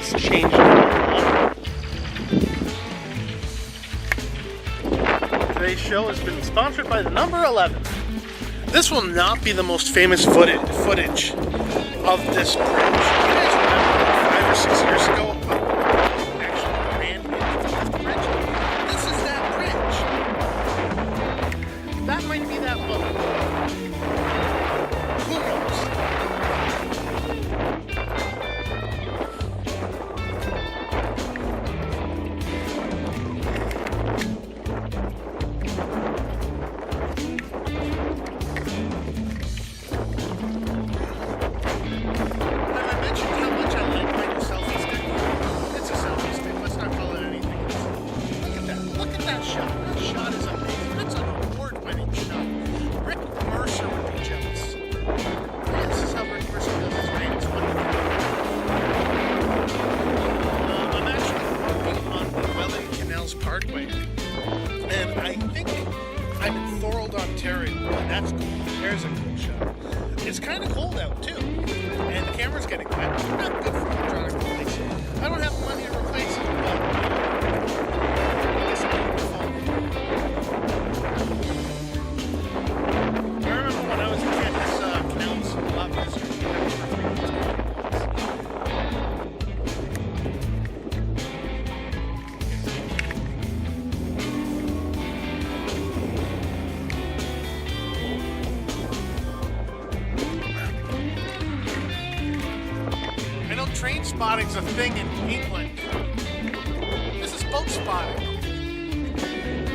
It's changed a lot. Today's show has been sponsored by the number 11. This will not be the most famous footage of this bridge. You guys remember like 5 or 6 years ago, actually ran into the bridge? This is that bridge. That might be that boat. Who knows? And I think I'm in Thorold, Ontario, and that's cool. There's a cool shot. It's kind of cold out too, and the camera's getting wet. Not good for electronic device. I don't have money to replace it, but I guess I'll keep the phone. I remember when I was a kid, this canal was a lot busier. Train spotting's a thing in England. This is boat spotting.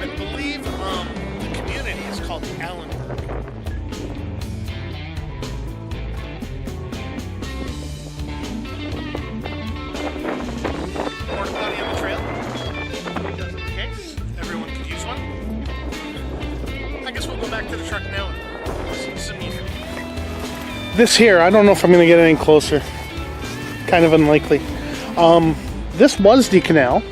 I believe the community is called Allanburg. Porta potty on the trail. Just in case everyone could use one. I guess we'll go back to the truck now and see some music. This here, I don't know if I'm going to get any closer. Kind of unlikely. This was the canal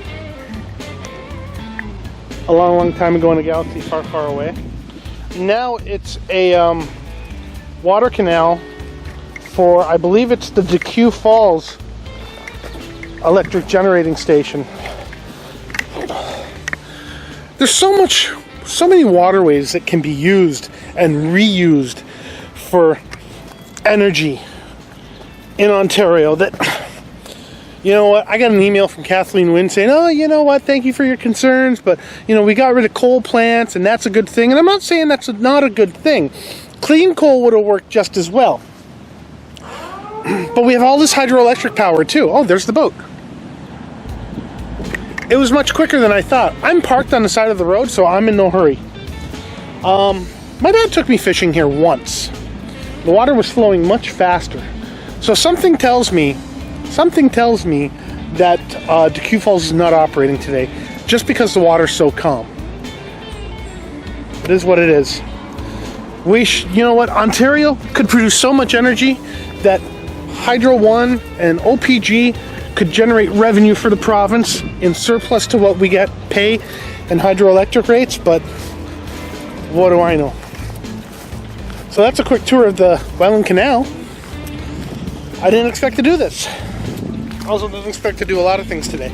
a long time ago in a galaxy far away. Now it's a water canal for, I believe it's the DeQ Falls electric generating station. There's so many waterways that can be used and reused for energy in Ontario that, you know what, I got an email from Kathleen Wynne saying, oh, you know what, thank you for your concerns, but, you know, we got rid of coal plants and that's a good thing. And I'm not saying that's not a good thing. Clean coal would have worked just as well. But we have all this hydroelectric power too. Oh, there's the boat. It was much quicker than I thought. I'm parked on the side of the road, so I'm in no hurry. My dad took me fishing here once. The water was flowing much faster. So something tells me that DeQ Falls is not operating today just because the water's so calm. It is what it is. You know what? Ontario could produce so much energy that Hydro One and OPG could generate revenue for the province in surplus to what we pay in hydroelectric rates, but what do I know? So that's a quick tour of the Welland Canal. I didn't expect to do this. I also didn't expect to do a lot of things today.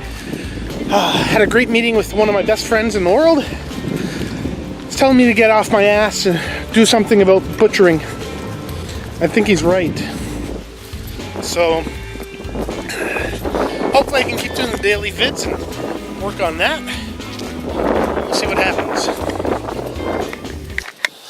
Had a great meeting with one of my best friends in the world. He's telling me to get off my ass and do something about butchering. I think he's right. So, hopefully I can keep doing the daily vids and work on that.